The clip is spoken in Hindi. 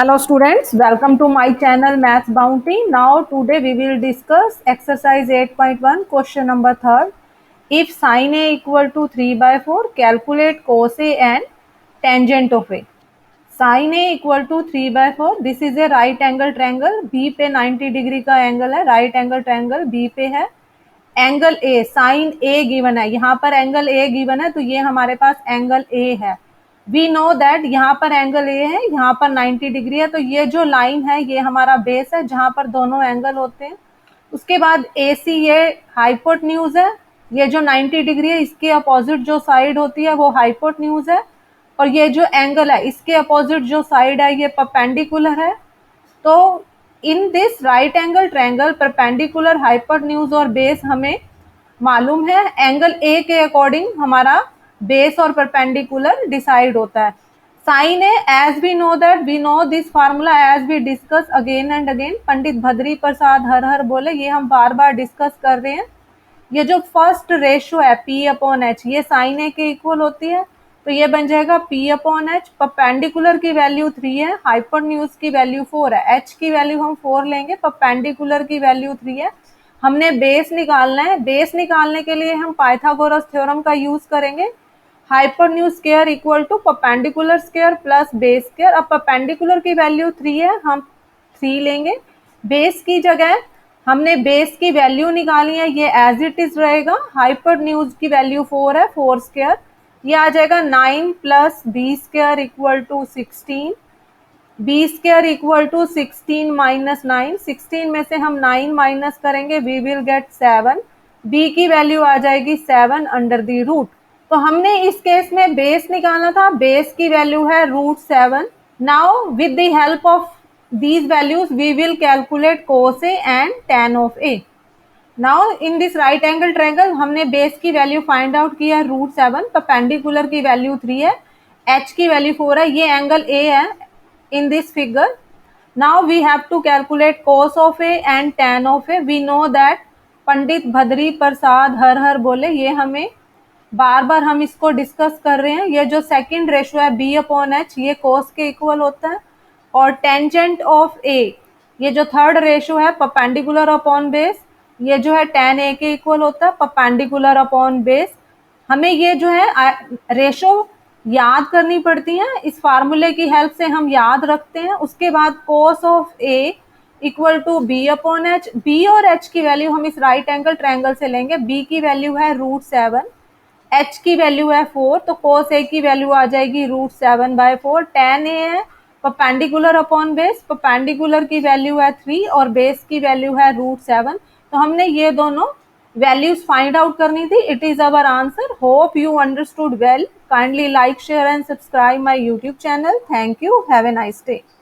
Hello students, welcome to my channel Maths Bounty. Now today we will discuss exercise 8.1 question number 3rd. If sin A equal to 3 by 4, calculate cos A and tangent of A. Sin A equal to 3 by 4. This is a right angle triangle. B पे 90 डिग्री का एंगल है. राइट एंगल ट्रायंगल B पे है. Angle A sine A given है. यहाँ पर एंगल A गिवन है तो ये हमारे पास एंगल A है. वी नो दैट यहाँ पर एंगल ए है, यहाँ पर 90 डिग्री है, तो ये जो लाइन है ये हमारा बेस है जहाँ पर दोनों एंगल होते हैं. उसके बाद ए सी ये हाइपोटेन्यूज है, ये जो 90 डिग्री है इसके अपोजिट जो साइड होती है वो हाइपोटेन्यूज है, और ये जो एंगल है इसके अपोजिट जो साइड है ये परपेंडिकुलर है. तो in this right angle triangle perpendicular hypotenuse और बेस हमें मालूम है. एंगल ए के अकॉर्डिंग हमारा बेस और परपेंडिकुलर डिसाइड होता है. Sine A as we know that we know this formula as we discuss again and again. Pandit Bhadri Prasad हर हर बोले, ये हम बार बार डिस्कस कर रहे हैं. ये जो फर्स्ट रेशियो है P अपॉन H ये साइन ए के इक्वल होती है, तो ये बन जाएगा P अपॉन H. परपेंडिकुलर की वैल्यू 3 है, हाइपोटेन्यूज की वैल्यू 4 है, H की वैल्यू हम 4 लेंगे, परपेंडिकुलर की वैल्यू 3 है. हमने बेस निकालना है. बेस निकालने के लिए हम पाइथागोरस थ्योरम का यूज करेंगे. Hypotenuse square equal to perpendicular square plus base square. अब परपेंडिकुलर की वैल्यू 3 है, हम 3 लेंगे. बेस की जगह हमने बेस की वैल्यू निकाली है, ये एज इट इज रहेगा. हाइपोटेन्यूज की वैल्यू 4 है, 4 स्क्वायर ये आ जाएगा 9 plus b square equal to 16. B square equal to 16 minus 9. 16 में से हम 9 माइनस करेंगे, वी विल गेट 7. बी की वैल्यू आ जाएगी 7 अंडर द रूट. तो हमने इस केस में बेस निकालना था, बेस की वैल्यू है √7. Now with the help of these values we will calculate cos A and tan of A. Now in this right angle triangle हमने बेस की वैल्यू फाइंड आउट किया है √7, परपेंडिकुलर की वैल्यू 3 है, H की वैल्यू 4 है, ये एंगल A है in this figure. Now we have to calculate cos of A and tan of A. We know that पंडित भद्री प्रसाद हर हर बोले, ये हमें बार बार हम इसको डिस्कस कर रहे हैं. ये जो सेकंड रेशियो है B अपॉन H ये cos के इक्वल होता है, और टेंजेंट ऑफ A ये जो थर्ड रेशियो है परपेंडिकुलर अपॉन बेस, ये जो है tan A के इक्वल होता है परपेंडिकुलर अपॉन बेस. हमें ये जो है रेशियो याद करनी पड़ती है, इस फार्मूले की हेल्प से हम याद रखते हैं. उसके बाद cos of A equal to B upon H. B और H की वैल्यू हम इस राइट एंगल ट्रायंगल से लेंगे. B की वैल्यू है √7, H की वैल्यू है 4, तो cos A की वैल्यू आ जाएगी √7/4. tan A है परपेंडिकुलर अपॉन बेस, परपेंडिकुलर की वैल्यू है 3 और बेस की वैल्यू है √7. तो हमने ये दोनों वैल्यूज फाइंड आउट करनी थी. It is our answer. Hope you understood well. Kindly like, share and subscribe my YouTube channel. Thank you. Have a nice day.